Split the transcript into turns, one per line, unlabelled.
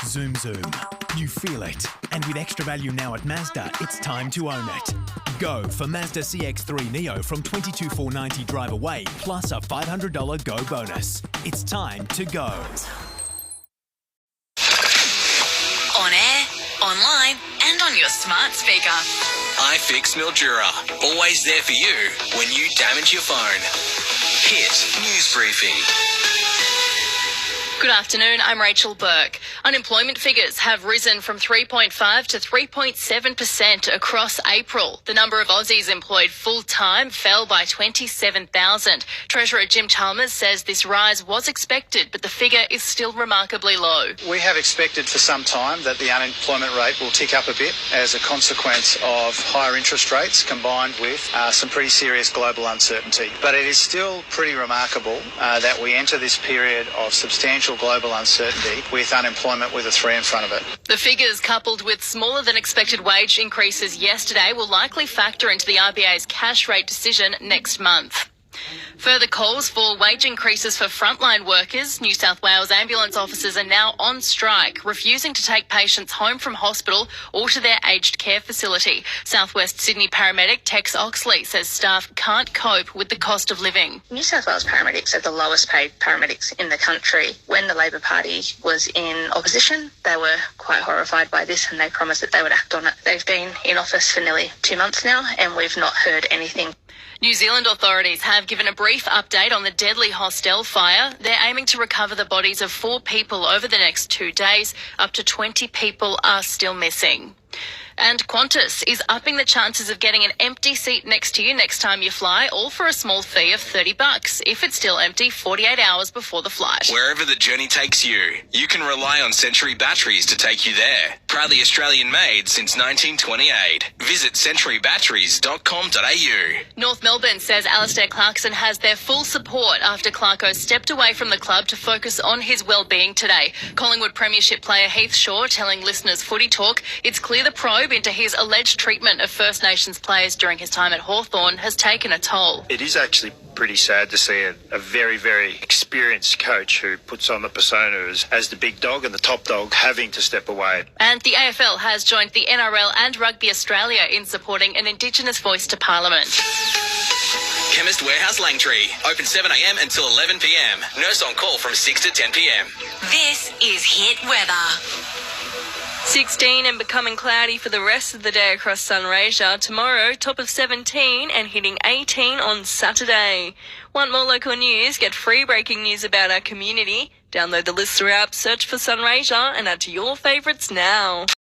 Zoom Zoom. You feel it. And with extra value now at Mazda, it's time to own it. Go for Mazda CX-3 Neo from $22,490 drive away, plus a $500 Go bonus. It's time to go.
On air, online, and on your smart speaker.
iFix Mildura, always there for you when you damage your phone. Hit News Briefing.
Good afternoon, I'm Rachael Burke. Unemployment figures have risen from 3.5 to 3.7% across April. The number of Aussies employed full-time fell by 27,000. Treasurer Jim Chalmers says this rise was expected, but the figure is still remarkably low.
We have expected for some time that the unemployment rate will tick up a bit as a consequence of higher interest rates combined with some pretty serious global uncertainty. But it is still pretty remarkable that we enter this period of substantial global uncertainty with unemployment with a 3 in front of it.
The figures, coupled with smaller than expected wage increases yesterday, will likely factor into the RBA's cash rate decision next month. Further calls for wage increases for frontline workers. New South Wales ambulance officers are now on strike, refusing to take patients home from hospital or to their aged care facility. Southwest Sydney paramedic Tex Oxley says staff can't cope with the cost of living.
New South Wales paramedics are the lowest paid paramedics in the country. When the Labor Party was in opposition, they were quite horrified by this and they promised that they would act on it. They've been in office for nearly 2 months now and we've not heard anything.
New Zealand authorities have given a brief update on the deadly hostel fire. They're aiming to recover the bodies of 4 people over the next 2 days. Up to 20 people are still missing. And Qantas is upping the chances of getting an empty seat next to you next time you fly, all for a small fee of $30 if it's still empty 48 hours before the flight.
Wherever the journey takes you, you can rely on Century batteries to take you there. Proudly Australian made since 1928. Visit centurybatteries.com.au.
North Melbourne says Alistair Clarkson has their full support after Clarko stepped away from the club to focus on his well-being today. Collingwood Premiership player Heath Shaw telling listeners Footy Talk it's clear the probe into his alleged treatment of First Nations players during his time at Hawthorn has taken a toll.
It is actually pretty sad to see a very, very experienced coach who puts on the persona as the big dog and the top dog having to step away.
And the AFL has joined the NRL and Rugby Australia in supporting an Indigenous voice to Parliament.
Chemist Warehouse Langtree, open 7am until 11pm. Nurse on call from 6 to 10pm.
This is Hit Weather. 16 and becoming cloudy for the rest of the day across Sunraysia. Tomorrow, top of 17 and hitting 18 on Saturday. Want more local news? Get free breaking news about our community. Download the Listener app, search for Sunraysia and add to your favourites now.